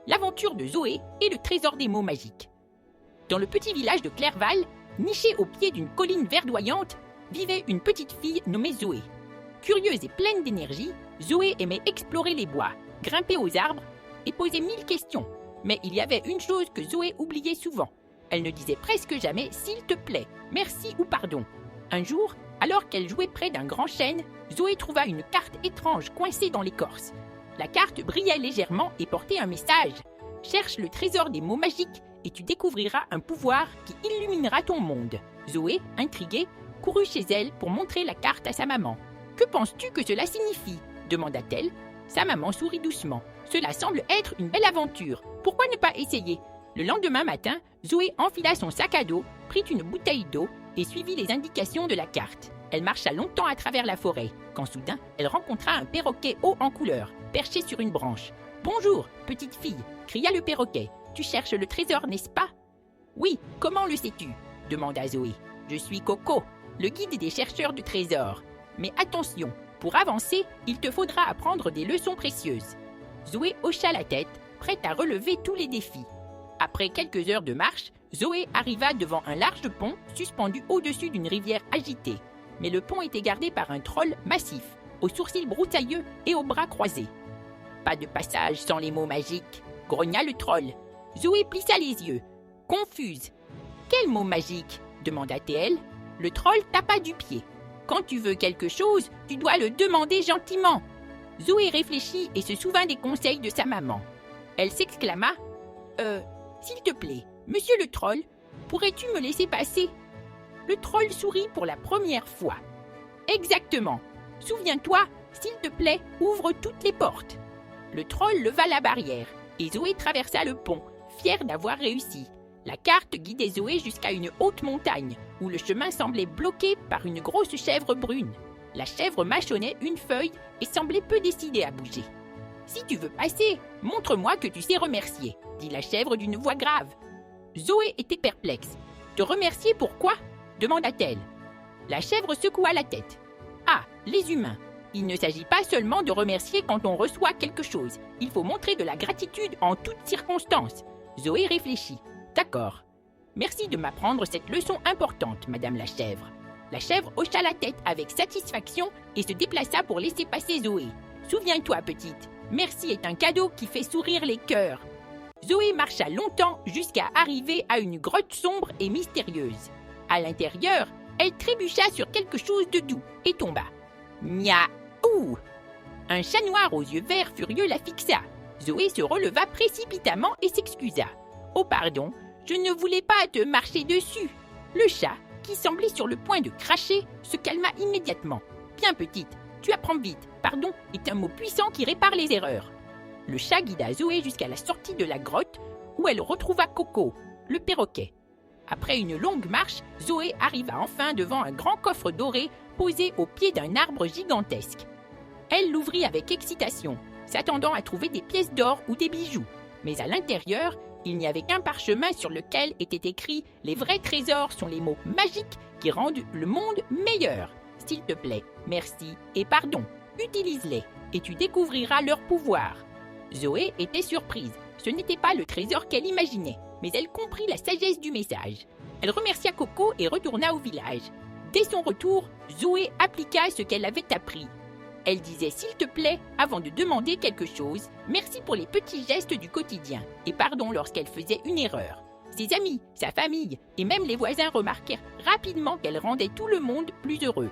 l'aventure de Zoé et le trésor des mots magiques. Dans le petit village de Clairval, niché au pied d'une colline verdoyante, vivait une petite fille nommée Zoé. Curieuse et pleine d'énergie, Zoé aimait explorer les bois, grimper aux arbres et poser 1000 questions. Mais il y avait une chose que Zoé oubliait souvent. Elle ne disait presque jamais « s'il te plaît »,« merci » ou « pardon ». Un jour, alors qu'elle jouait près d'un grand chêne, Zoé trouva une carte étrange coincée dans l'écorce. La carte brillait légèrement et portait un message. « Cherche le trésor des mots magiques et tu découvriras un pouvoir qui illuminera ton monde. » Zoé, intriguée, courut chez elle pour montrer la carte à sa maman. « Que penses-tu que cela signifie ?» demanda-t-elle. Sa maman sourit doucement. « Cela semble être une belle aventure. Pourquoi ne pas essayer ?» Le lendemain matin, Zoé enfila son sac à dos, prit une bouteille d'eau et suivit les indications de la carte. Elle marcha longtemps à travers la forêt, quand soudain, elle rencontra un perroquet haut en couleur, perché sur une branche. « Bonjour, petite fille !» cria le perroquet. « Tu cherches le trésor, n'est-ce pas ?»« Oui, comment le sais-tu » demanda Zoé. « Je suis Coco, le guide des chercheurs de trésors. Mais attention, pour avancer, il te faudra apprendre des leçons précieuses. » Zoé hocha la tête, prête à relever tous les défis. Après quelques heures de marche, Zoé arriva devant un large pont suspendu au-dessus d'une rivière agitée. Mais le pont était gardé par un troll massif, aux sourcils broussailleux et aux bras croisés. « Pas de passage sans les mots magiques !» grogna le troll. Zoé plissa les yeux, confuse. « Quel mot magique ?» demanda-t-elle. Le troll tapa du pied. « Quand tu veux quelque chose, tu dois le demander gentiment. » Zoé réfléchit et se souvint des conseils de sa maman. Elle s'exclama « S'il te plaît, monsieur le troll, pourrais-tu me laisser passer ?» Le troll sourit pour la première fois. « Exactement. Souviens-toi, s'il te plaît, ouvre toutes les portes. » Le troll leva la barrière et Zoé traversa le pont, fière d'avoir réussi. La carte guidait Zoé jusqu'à une haute montagne, où le chemin semblait bloqué par une grosse chèvre brune. La chèvre mâchonnait une feuille et semblait peu décidée à bouger. « Si tu veux passer, montre-moi que tu sais remercier, » dit la chèvre d'une voix grave. Zoé était perplexe. « Te remercier pourquoi ?» demanda-t-elle. La chèvre secoua la tête. « Ah, les humains. Il ne s'agit pas seulement de remercier quand on reçoit quelque chose. Il faut montrer de la gratitude en toutes circonstances. » Zoé réfléchit. « D'accord. Merci de m'apprendre cette leçon importante, madame la chèvre. » La chèvre hocha la tête avec satisfaction et se déplaça pour laisser passer Zoé. « Souviens-toi, petite, merci est un cadeau qui fait sourire les cœurs. » Zoé marcha longtemps jusqu'à arriver à une grotte sombre et mystérieuse. À l'intérieur, elle trébucha sur quelque chose de doux et tomba. Miaou! Un chat noir aux yeux verts furieux la fixa. Zoé se releva précipitamment et s'excusa. « Oh pardon, je ne voulais pas te marcher dessus. » Le chat, qui semblait sur le point de cracher, se calma immédiatement. « Bien petite, tu apprends vite. Pardon est un mot puissant qui répare les erreurs. » Le chat guida Zoé jusqu'à la sortie de la grotte, où elle retrouva Coco, le perroquet. Après une longue marche, Zoé arriva enfin devant un grand coffre doré posé au pied d'un arbre gigantesque. Elle l'ouvrit avec excitation, s'attendant à trouver des pièces d'or ou des bijoux. Mais à l'intérieur, il n'y avait qu'un parchemin sur lequel était écrit « Les vrais trésors sont les mots magiques qui rendent le monde meilleur. S'il te plaît, merci et pardon. Utilise-les et tu découvriras leur pouvoir. » Zoé était surprise. Ce n'était pas le trésor qu'elle imaginait, mais elle comprit la sagesse du message. Elle remercia Coco et retourna au village. Dès son retour, Zoé appliqua ce qu'elle avait appris. Elle disait « s'il te plaît » avant de demander quelque chose, merci pour les petits gestes du quotidien et pardon lorsqu'elle faisait une erreur. Ses amis, sa famille et même les voisins remarquèrent rapidement qu'elle rendait tout le monde plus heureux.